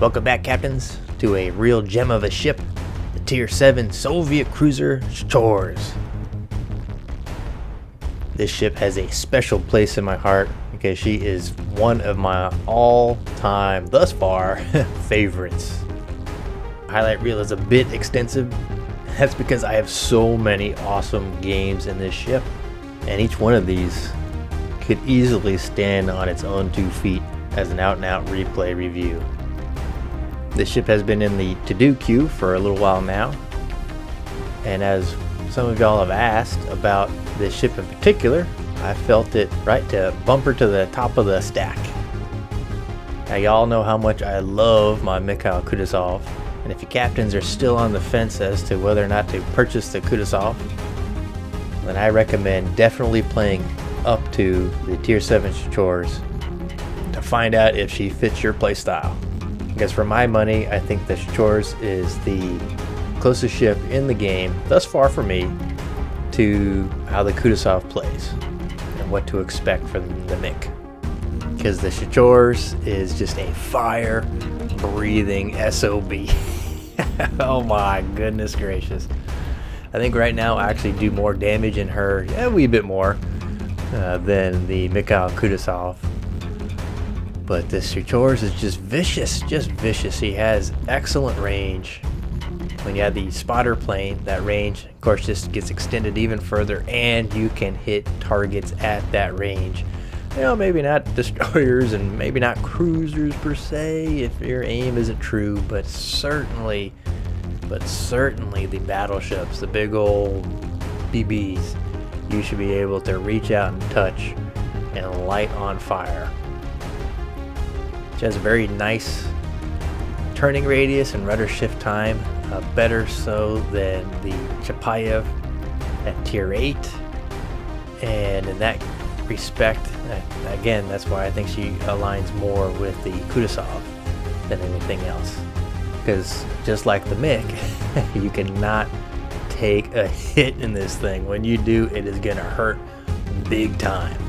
Welcome back, captains, to a real gem of a ship, the Tier 7 Soviet cruiser Shchors. This ship has a special place in my heart because she is one of my all-time, thus far, favorites. Highlight reel is a bit extensive. That's because I have so many awesome games in this ship, and each one of these could easily stand on its own 2 feet as an out-and-out replay review. This ship has been in the to-do queue for a little while now, and as some of y'all have asked about this ship in particular, I felt it right to bump her to the top of the stack. Now y'all know how much I love my Mikhail Kutuzov, and if you captains are still on the fence as to whether or not to purchase the Kutuzov, then I recommend definitely playing up to the Tier 7 Shchors to find out if she fits your playstyle. Because for my money, I think the Shchors is the closest ship in the game, thus far for me, to how the Kutuzov plays and what to expect from the Mick. Because the Shchors is just a fire-breathing SOB. Oh my goodness gracious. I think right now I actually do more damage in her, a wee bit more, than the Mikhail Kutuzov. But this Shchors is just vicious, He has excellent range. When you have the spotter plane, that range, of course, just gets extended even further, and you can hit targets at that range. You know, maybe not destroyers and maybe not cruisers per se, if your aim isn't true, but certainly the battleships, the big old BBs, you should be able to reach out and touch and light on fire. She has a very nice turning radius and rudder shift time, better so than the Chapayev at Tier 8. And in that respect, again, that's why I think she aligns more with the Kutuzov than anything else. Because just like the Mick, you cannot take a hit in this thing. When you do, it is going to hurt big time.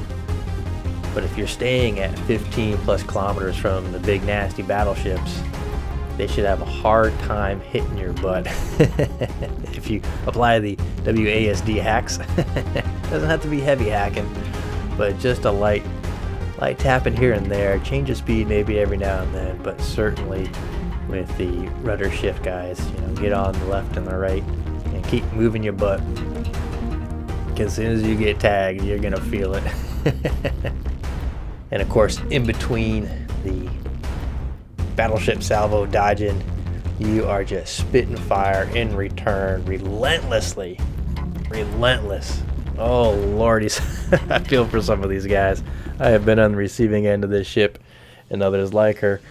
But if you're staying at 15 plus kilometers from the big nasty battleships, they should have a hard time hitting your butt. If you apply the WASD hacks, doesn't have to be heavy hacking, but just a light tapping here and there, change of speed maybe every now and then, but certainly with the rudder shift, guys, get on the left and the right and keep moving your butt, because as soon as you get tagged, you're gonna feel it. And of course, in between the battleship salvo dodging, you are just spitting fire in return, relentlessly. Oh lordy, I feel for some of these guys. I have been on the receiving end of this ship and others like her,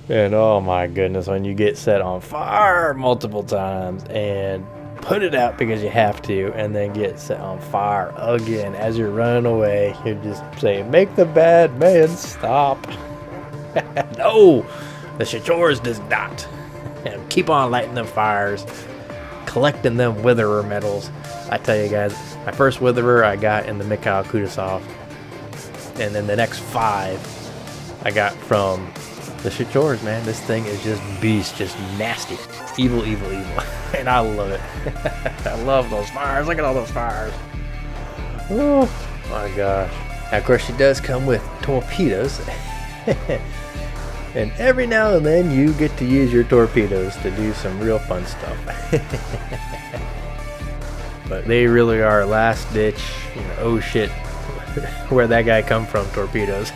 and oh my goodness, when you get set on fire multiple times and put it out because you have to, and then get set on fire again as you're running away, you're just saying, make the bad man stop. No, the Shchors does not. And keep on lighting them fires, collecting them witherer medals. I tell you guys, my first witherer I got in the Mikhail Kutuzov, and then the next 5 I got from the Shchors, man. This thing is just beast, just nasty. Evil. And I love it. I love those fires. Look at all those fires. Oh my gosh. Now, of course, she does come with torpedoes. And every now and then you get to use your torpedoes to do some real fun stuff. But they really are last ditch, oh shit, where'd that guy come from torpedoes.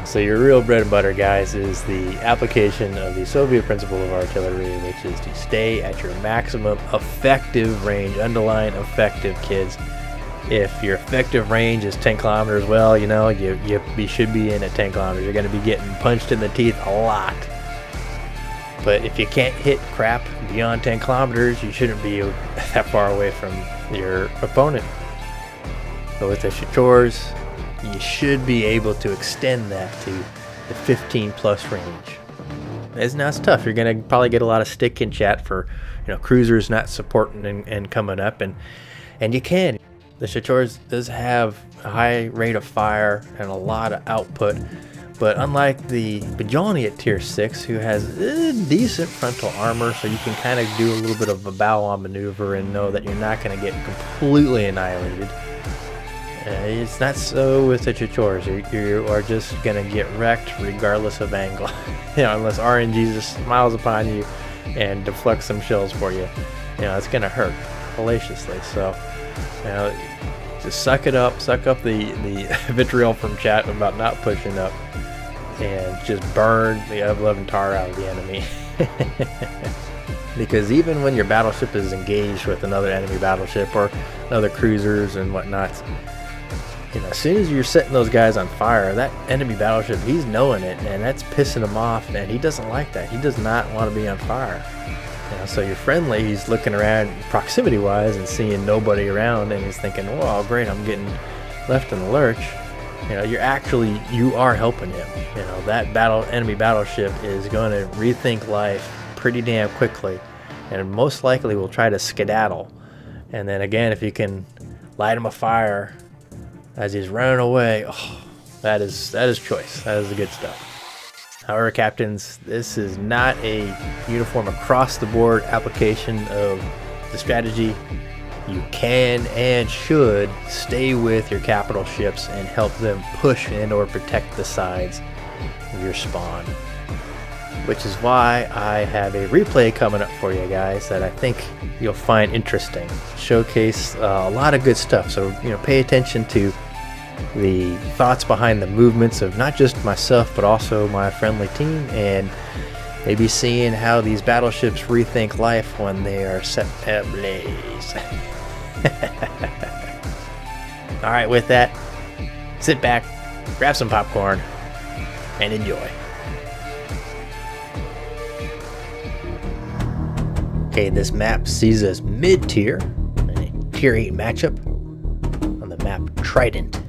So your real bread and butter, guys, is the application of the Soviet principle of artillery, which is to stay at your maximum effective range. Underline effective, kids. If your effective range is 10 kilometers, well, you should be in at 10 kilometers. You're going to be getting punched in the teeth a lot. But if you can't hit crap beyond 10 kilometers, you shouldn't be that far away from your opponent. But with the Shchors, you should be able to extend that to the 15 plus range. It's tough. You're going to probably get a lot of stick in chat for cruisers not supporting and coming up, and you can. The Shchors does have a high rate of fire and a lot of output, But unlike the Bajoni at tier 6, who has decent frontal armor, so you can kind of do a little bit of a bow-on maneuver and know that you're not going to get completely annihilated. It's not so with the Shchors. You are just going to get wrecked regardless of angle. Unless RNG just smiles upon you and deflects some shells for you. It's going to hurt hellaciously. So, just suck it up. Suck up the vitriol from chat about not pushing up. And just burn the ever-loving tar out of the enemy. Because even when your battleship is engaged with another enemy battleship or other cruisers and whatnot, as soon as you're setting those guys on fire, that enemy battleship, he's knowing it, and that's pissing him off, and he doesn't like that. He does not want to be on fire. So you're friendly, he's looking around proximity-wise and seeing nobody around, and he's thinking, well, great, I'm getting left in the lurch. You are helping him. That enemy battleship is going to rethink life pretty damn quickly, and most likely will try to skedaddle. And then again, if you can light him afire as he's running away, that is choice. That is the good stuff. However, captains, this is not a uniform across-the-board application of the strategy. You can and should stay with your capital ships and help them push and or protect the sides of your spawn. Which is why I have a replay coming up for you guys that I think you'll find interesting. Showcase a lot of good stuff, so pay attention to the thoughts behind the movements of not just myself but also my friendly team, and maybe seeing how these battleships rethink life when they are set ablaze. Alright, with that, sit back, grab some popcorn, and enjoy. Okay, this map sees us mid-tier in a tier 8 matchup on the map Trident.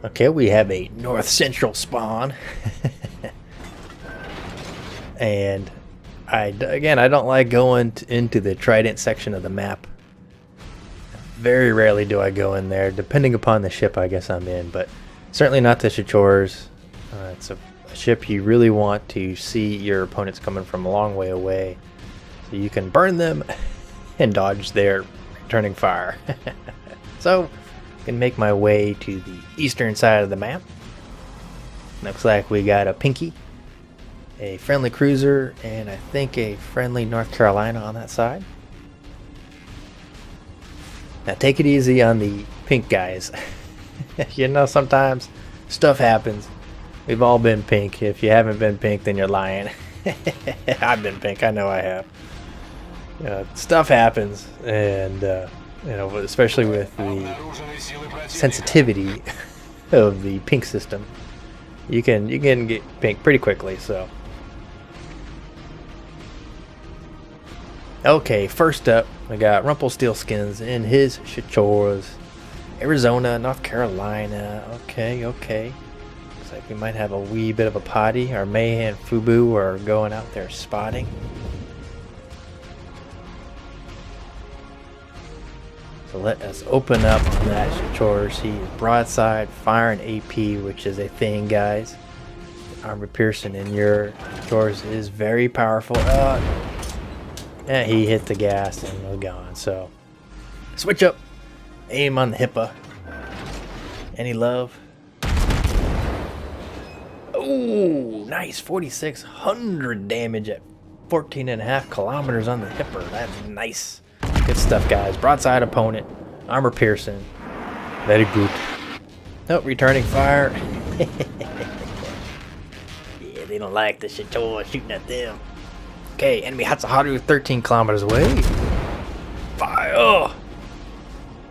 Okay, we have a north central spawn. And I don't like going into the Trident section of the map. Very rarely do I go in there, depending upon the ship I guess I'm in, but certainly not the Shchors. It's a ship you really want to see your opponents coming from a long way away, so you can burn them and dodge their returning fire. So I can make my way to the eastern side of the map. Looks like we got a Pinky, a friendly cruiser, and I think a friendly North Carolina on that side. Now take it easy on the pink guys. Sometimes stuff happens. We've all been pink. If you haven't been pink, then you're lying. I've been pink. I know I have. Stuff happens, and especially with the sensitivity of the pink system, you can get pink pretty quickly. So, okay, first up, we got Rumpelstiltskins in his Shchors, Arizona, North Carolina. Okay. Looks like we might have a wee bit of a potty. Our May and Fubu are going out there spotting. So let us open up on that Shchors. He is broadside, fire, and AP, which is a thing, guys. Armor piercing in your Shchors is very powerful. And he hit the gas and was gone. So switch up, aim on the HIPAA. Any love? Ooh, nice, 4,600 damage at 14.5 kilometers on the HIPAA. That's nice. Good stuff, guys. Broadside opponent. Armor piercing. Very good. Oh, returning fire. Yeah, they don't like the Shchors shooting at them. Okay, enemy Hatsuharu 13 kilometers away. Fire. Oh,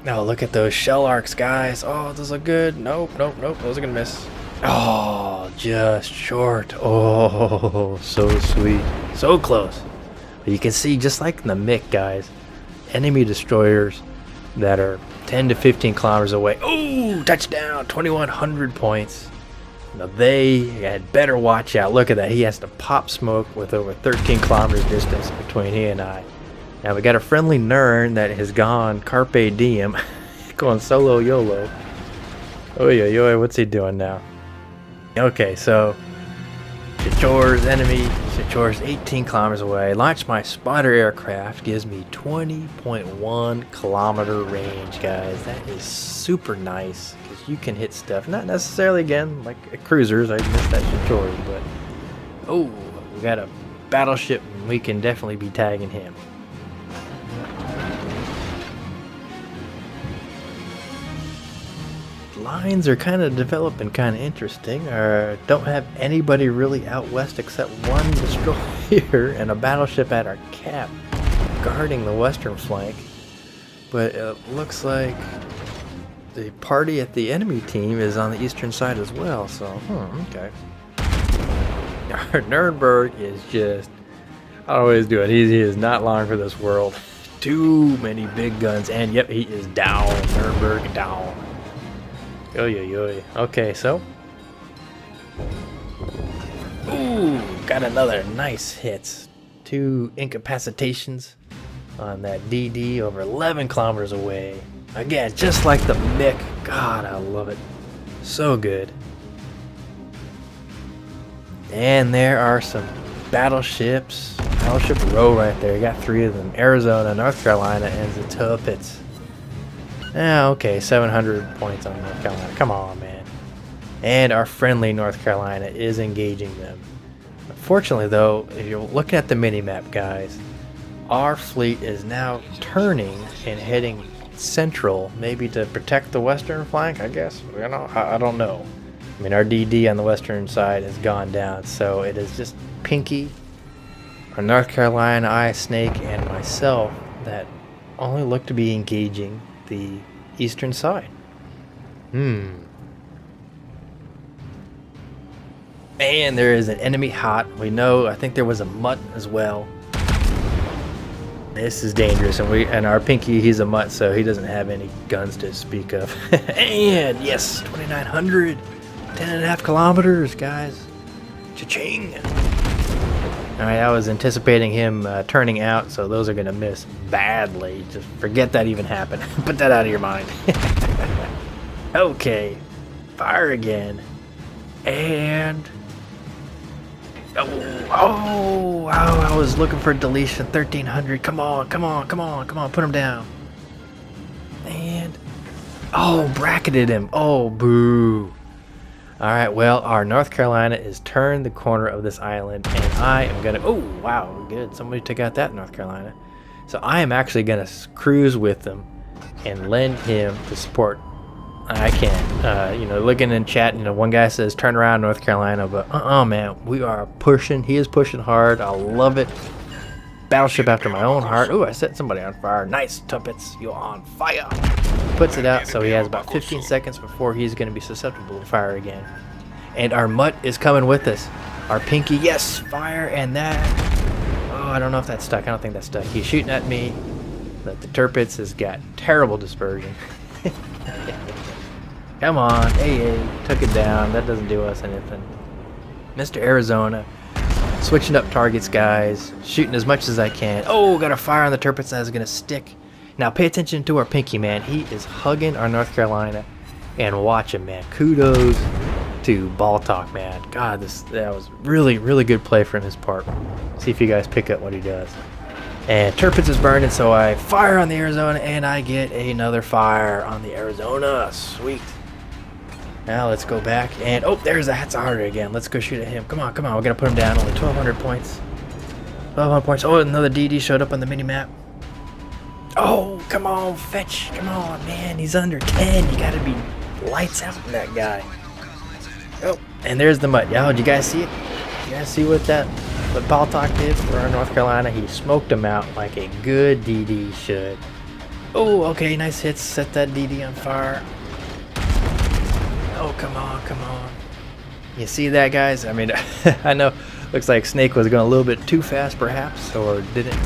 look at those shell arcs, guys. Oh, those look good. Nope. Those are going to miss. Oh, just short. Oh, so sweet. So close. But you can see, just like in the MiC, guys, enemy destroyers that are 10 to 15 kilometers away. Oh, touchdown, 2,100 points. Now they had better watch out. Look at that. He has to pop smoke with over 13 kilometers distance between he and I. Now we got a friendly Nern that has gone Carpe Diem, going solo YOLO. Oh yeah, what's he doing now? Okay, so Shchors enemy. Shchors 18 kilometers away. Launch my spotter aircraft. Gives me 20.1 kilometer range, guys. That is super nice because you can hit stuff. Not necessarily again like cruisers. I missed that Shchors, but oh, we got a battleship. And we can definitely be tagging him. Lines are kind of developing kind of interesting. Don't have anybody really out west except one destroyer and a battleship at our cap guarding the western flank. But it looks like the party at the enemy team is on the eastern side as well. So, okay. Our Nuremberg is just, I always do it. He is not long for this world. Too many big guns, and yep, he is down. Nuremberg down. Oy. Okay, so. Ooh, got another nice hits. 2 incapacitations on that DD over 11 kilometers away. Again, just like the Mick. God, I love it. So good. And there are some battleships. Battleship row right there. You got 3 of them. Arizona, North Carolina, and the Tuppets. Ah, okay, 700 points on North Carolina. Come on, man. And our friendly North Carolina is engaging them. Unfortunately, though, if you're looking at the mini-map, guys, our fleet is now turning and heading central, maybe to protect the western flank, I guess. You know, I don't know. I mean, our DD on the western side has gone down, so it is just Pinky, our North Carolina, I, Snake, and myself that only look to be engaging the eastern side. And there is an enemy hot. We know, I think there was a mutt as well. This is dangerous, and our Pinky, he's a mutt, so he doesn't have any guns to speak of. And yes, 2,900, 10.5 kilometers, guys. Cha-ching. Alright, I was anticipating him turning out, so those are going to miss badly. Just forget that even happened. Put that out of your mind. Okay. Fire again. And... Oh, I was looking for deletion. 1,300. Come on. Put him down. And... Oh, bracketed him. Oh, boo. Alright, well, our North Carolina is turned the corner of this island, and I am going to... Oh, wow, good. Somebody took out that North Carolina. So I am actually going to cruise with them and lend him the support I can. Looking in chat, one guy says, turn around, North Carolina, but man, we are pushing. He is pushing hard. I love it. Battleship after my own heart. Oh, I set somebody on fire. Nice, Tuppets. You're on fire. Puts it out, so he has about 15 seconds before he's going to be susceptible to fire again. And our mutt is coming with us. Our Pinky, yes, fire, and that. Oh, I don't know if that's stuck. I don't think that's stuck. He's shooting at me, but the Tuppets has got terrible dispersion. Come on, AA, took it down. That doesn't do us anything. Mr. Arizona, switching up targets, guys. Shooting as much as I can. Oh, got a fire on the Tuppets that is going to stick. Now pay attention to our Pinky, man. He is hugging our North Carolina. And watch him, man. Kudos to Ball Talk, man. God, that was really, really good play from his part. See if you guys pick up what he does. And Tuppets is burning, so I fire on the Arizona, and I get another fire on the Arizona. Sweet. Now let's go back, and oh, there's the Hatzahari again. Let's go shoot at him. Come on, we're gonna put him down. Only 1,200 points. 1,200 points. Oh, another DD showed up on the mini-map. Oh, come on, Fetch. Come on, man. He's under 10. You gotta be lights out for that guy. Oh, and there's the mutt. Yo, did you guys see it? You guys see what Baltok did for our North Carolina? He smoked him out like a good DD should. Oh, okay, nice hits. Set that DD on fire. Oh, come on. You see that, guys? I mean, I know, looks like Snake was going a little bit too fast, perhaps, or didn't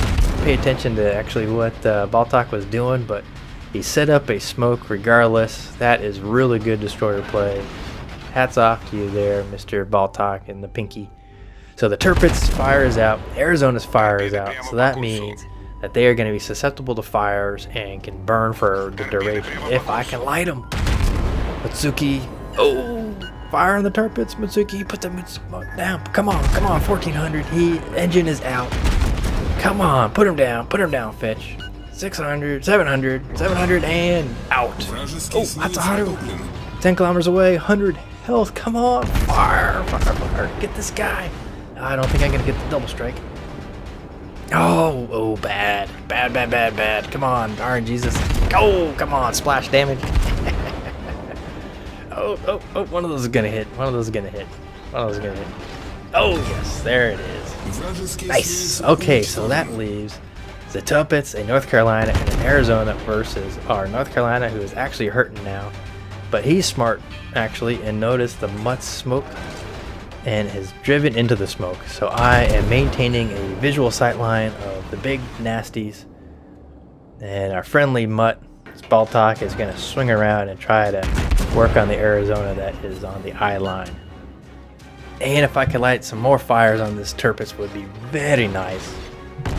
pay attention to actually what Baltok was doing, but he set up a smoke regardless. That is really good destroyer play. Hats off to you there, Mr. Baltok and the Pinky. So the Tuppets fire is out, Arizona's fire is out, so that means that they are going to be susceptible to fires and can burn for the duration if I can light them. Mitsuki, oh, fire on the tar pits. Mitsuki, put the Mitsuki down. Come on, 1400. Engine is out. Come on, put him down, Fetch. 600, 700, and out. Oh, Hatsuharu. 10 kilometers away, 100 health. Come on, fire. Get this guy. I don't think I'm gonna get the double strike. Oh, bad. Come on, darn Jesus. Oh, come on, splash damage. Oh, one of those is gonna hit. Oh, yes, there it is. Nice. Okay, so that leaves the Tuppets, a North Carolina, and an Arizona versus our North Carolina, who is actually hurting now. But he's smart, actually, and noticed the mutt smoke and has driven into the smoke. So I am maintaining a visual sight line of the big nasties. And our friendly mutt, Baltok, is going to swing around and try to work on the Arizona that is on the eye line. And if I could light some more fires on this Turpitz would be very nice.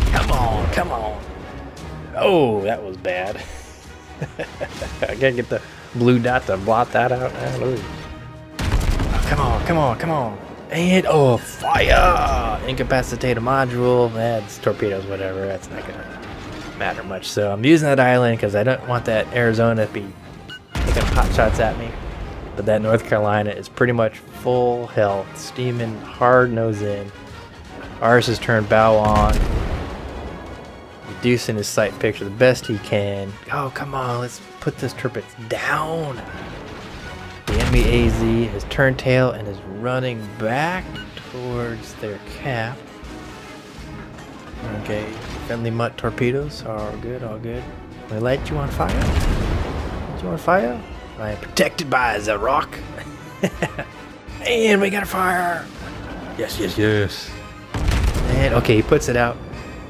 Come on. Oh, that was bad. I gotta get the blue dot to blot that out. Oh, come on. And, oh, fire! Incapacitate a module. That's torpedoes, whatever. That's not gonna matter much. So I'm using that island because I don't want that Arizona to be taking hot shots at me. But that North Carolina is pretty much full health, steaming hard nose in. Ours has turned bow on, reducing his sight picture the best he can. Oh, come on, let's put this Turpitz down. The enemy AZ has turned tail and is running back towards their cap. Okay, friendly mutt torpedoes are all good. We light you on fire? I am protected by the rock. And we got a fire. Yes. And okay, he puts it out.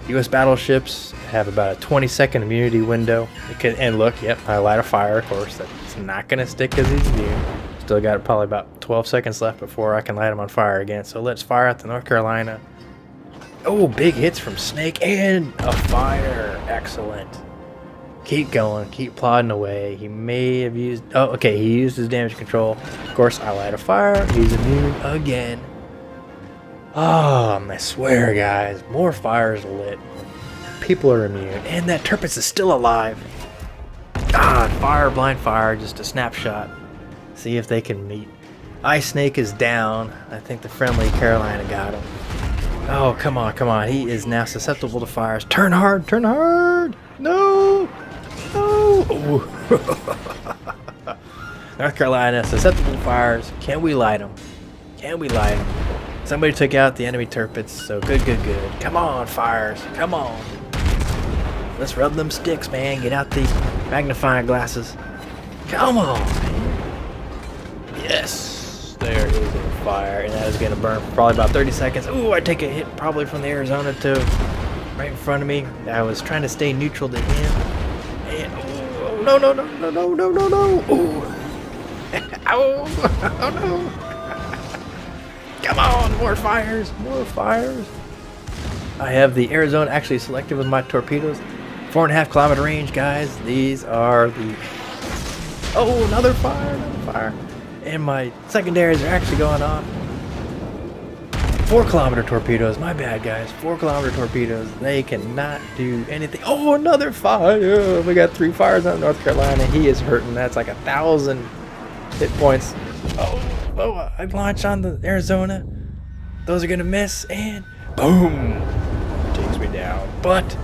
U.S. battleships have about a 20-second immunity window. And look, yep, I light a fire. Of course, that's not going to stick because he's immune. Still got probably about 12 seconds left before I can light him on fire again. So let's fire at the North Carolina. Oh, big hits from Snake and a fire. Excellent. Keep going. Keep plodding away. He may have used... Oh, okay. He used his damage control. Of course, I light a fire. He's immune again. Oh, I swear, guys. More fires lit. People are immune. And that Turpitz is still alive. God, blind fire. Just a snapshot. See if they can meet. Ice Snake is down. I think the friendly Carolina got him. Oh, come on. He is now susceptible to fires. Turn hard. No. Ooh. North Carolina, susceptible to fires. Can we light them? Somebody took out the enemy Turpitz, so good. Come on, fires. Come on. Let's rub them sticks, man. Get out the magnifying glasses. Come on, man. Yes. There is a fire, and that is going to burn for probably about 30 seconds. Ooh, I take a hit probably from the Arizona, too. Right in front of me. I was trying to stay neutral to him. And, oh, no. Ooh. Oh, no. Come on, more fires. I have the Arizona actually selected with my torpedoes. 4.5 kilometer range, guys. These are the... Oh, another fire. And my secondaries are actually going off. 4 kilometer torpedoes. My bad, guys. 4 kilometer torpedoes. They cannot do anything. Oh, another fire. We got 3 fires on North Carolina. He is hurting. That's like 1,000 hit points. Oh, I launch on the Arizona. Those are going to miss. And boom. Takes me down. But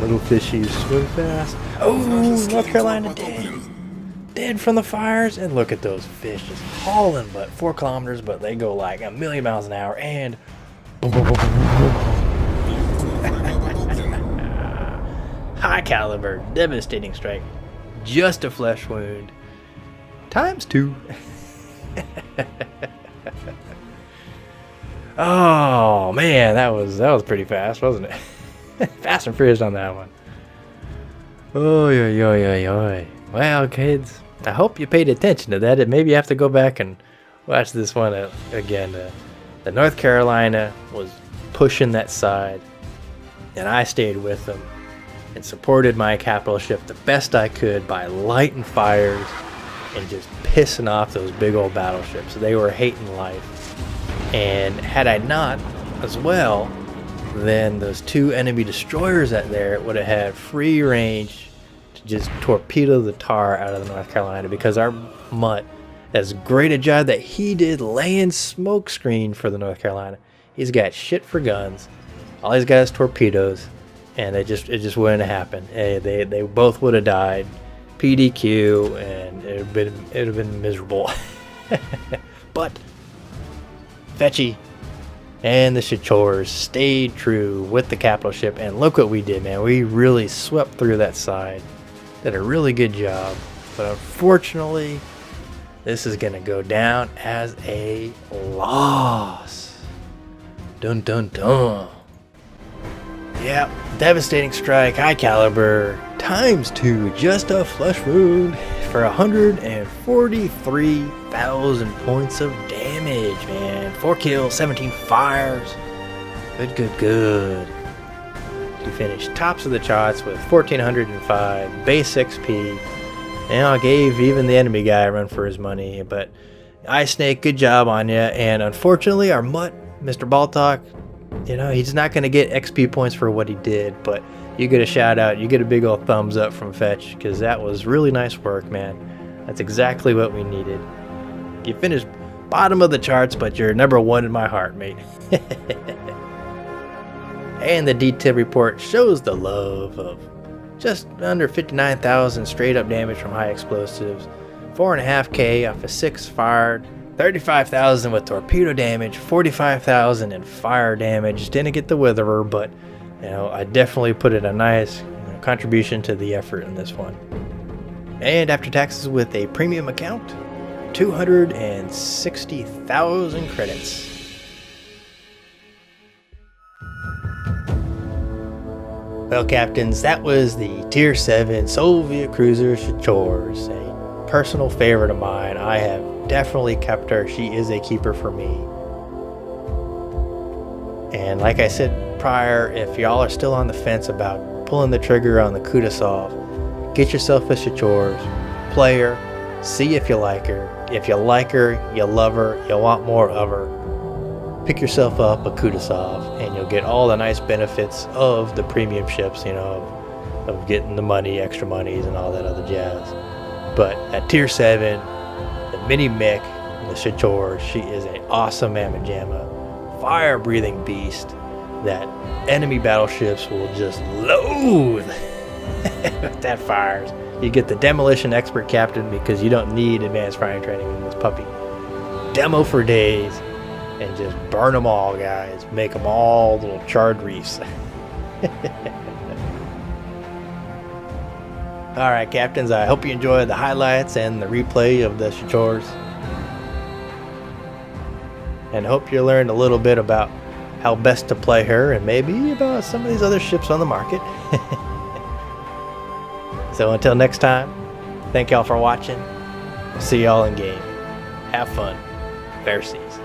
little fishies swim fast. Oh, North Carolina dead from the fires. And look at those fish just hauling, but 4 kilometers, but they go like 1,000,000 miles an hour. And high caliber, devastating strike. Just a flesh wound. ×2. Oh man, that was pretty fast, wasn't it? Fast and furious on that one. Oy. Well, kids, I hope you paid attention to that. Maybe you have to go back and watch this one again. The North Carolina was pushing that side, and I stayed with them. and supported my capital ship the best I could by lighting fires and just pissing off those big old battleships. They were hating life. And had I not as well, then those 2 enemy destroyers that there would have had free range to just torpedo the tar out of the North Carolina, because our mutt, as great a job that he did laying smoke screen for the North Carolina, he's got shit for guns. All he's got is torpedoes, and it just wouldn't have happened. They both would have died, PDQ, and it'd have been miserable. But Fetchez and the Shchors stayed true with the capital ship, and look what we did, man. We really swept through that side, did a really good job. But unfortunately, this is gonna go down as a loss. Dun dun dun. Yep, devastating strike, high caliber, ×2, just a flush wound for 143,000 points of damage, man. 4 kills, 17 fires. Good. You finished tops of the charts with 1,405 base XP. And I gave even the enemy guy a run for his money. But Ice Snake, good job on you. And unfortunately, our mutt, Mr. Baltok, he's not going to get XP points for what he did, but you get a shout out, you get a big old thumbs up from Fetch, because that was really nice work, man. That's exactly what we needed. You finished bottom of the charts, but you're number 1 in my heart, mate. And the detail report shows the love of just under 59,000 straight up damage from high explosives, 4.5k off of 6 fired, 35,000 with torpedo damage, 45,000 in fire damage. Didn't get the Witherer, but I definitely put in a nice contribution to the effort in this one. And after taxes with a premium account, 260,000 credits. Well, captains, that was the Tier 7 Soviet cruiser Shchors, a personal favorite of mine. I have definitely kept her. She is a keeper for me. And like I said prior, if y'all are still on the fence about pulling the trigger on the Kudasov, get yourself a Shchors, play her, see if you like her. If you like her, you love her, you want more of her, pick yourself up a Kudasov, and you'll get all the nice benefits of the premium ships, of getting the money, extra monies, and all that other jazz. But at Tier 7, the Mini Mick, the Shchors, she is an awesome mamma jamma, fire-breathing beast that enemy battleships will just loathe if that fires. You get the demolition expert captain because you don't need advanced firing training in this puppy. Demo for days and just burn them all, guys. Make them all little charred reefs. Alright, captains, I hope you enjoyed the highlights and the replay of the Shchors. And hope you learned a little bit about how best to play her and maybe about some of these other ships on the market. So until next time, thank y'all for watching. We'll see y'all in game. Have fun. Fair seas.